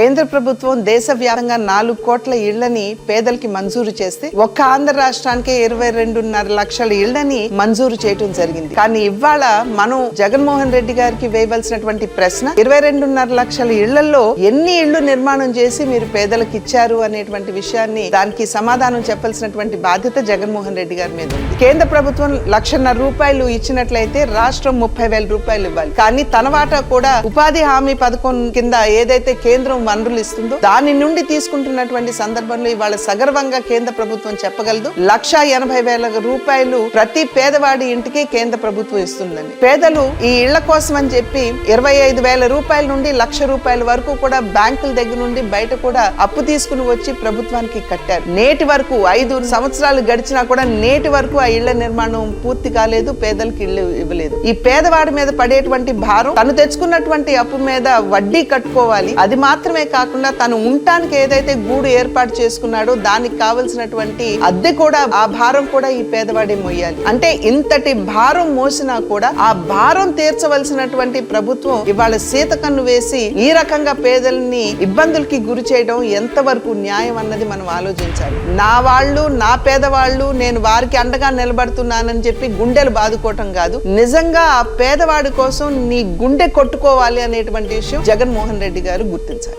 కేంద్ర ప్రభుత్వం దేశవ్యాప్తంగా 4 కోట్ల ఇళ్లని పేదలకి మంజూరు చేస్తే ఒక్క ఆంధ్ర రాష్ట్రానికే 22.5 లక్షల ఇళ్లని మంజూరు చేయడం జరిగింది. కానీ ఇవాళ మనం జగన్మోహన్ రెడ్డి గారికి వేయవలసినటువంటి ప్రశ్న 22.5 లక్షల ఇళ్లలో ఎన్ని ఇళ్లు నిర్మాణం చేసి మీరు పేదలకు ఇచ్చారు అనేటువంటి విషయాన్ని దానికి సమాధానం చెప్పాల్సినటువంటి బాధ్యత జగన్మోహన్ రెడ్డి గారి మీద ఉంది. కేంద్ర ప్రభుత్వం 1,50,000 రూపాయలు ఇచ్చినట్లయితే రాష్ట్రం 30,000 రూపాయలు ఇవ్వాలి. కానీ తన వాటా కూడా ఉపాధి హామీ పథకం కింద ఏదైతే కేంద్రం వనరులు ఇస్తుందో దాని నుండి తీసుకుంటున్నటువంటి సందర్భంలో ఇవాళ సగర్వంగా కేంద్ర ప్రభుత్వం చెప్పగలదు 1,80,000 రూపాయలు ప్రతి పేదవాడి ఇంటికి కేంద్ర ప్రభుత్వం ఇస్తుందని. పేదలు ఈ ఇళ్ల కోసం అని చెప్పి 25,000 రూపాయల నుండి 1,00,000 రూపాయల వరకు కూడా బ్యాంకుల దగ్గర నుండి బయట కూడా అప్పు తీసుకుని వచ్చి ప్రభుత్వానికి కట్టారు. నేటి వరకు 5 సంవత్సరాలు గడిచినా కూడా నేటి వరకు ఆ ఇళ్ల నిర్మాణం పూర్తి కాలేదు, పేదలకు ఇళ్లు ఇవ్వలేదు. ఈ పేదవాడి మీద పడేటువంటి భారం తను తెచ్చుకున్నటువంటి అప్పు మీద వడ్డీ కట్టుకోవాలి. అది మాత్రమే కాకుండా తను ఉండటానికి ఏదైతే గూడు ఏర్పాటు చేసుకున్నాడో దానికి కావలసినటువంటి అద్దె కూడా ఆ భారం కూడా ఈ పేదవాడి మోయాలి. అంటే ఇంతటి భారం మోసినా కూడా ఆ భారం తీర్చవలసినటువంటి ప్రభుత్వం ఇవాళ సీతకన్ను వేసి ఈ రకంగా పేదల్ని ఇబ్బందులకి గురి చేయడం ఎంతవరకు న్యాయం అన్నది మనం ఆలోచించాలి. నా వాళ్ళు నా పేదవాళ్ళు నేను వారికి అండగా నిలబడుతున్నానని చెప్పి గుండెలు బాదుకోవటం కాదు, నిజంగా ఆ పేదవాడి కోసం నీ గుండె కొట్టుకోవాలి అనేటువంటి విషయం జగన్మోహన్ రెడ్డి గారు గుర్తించాలి.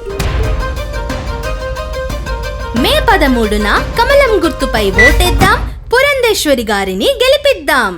మే 13న కమలం గుర్తుపై ఓటేద్దాం, పురంధేశ్వరి గారిని గెలిపిద్దాం.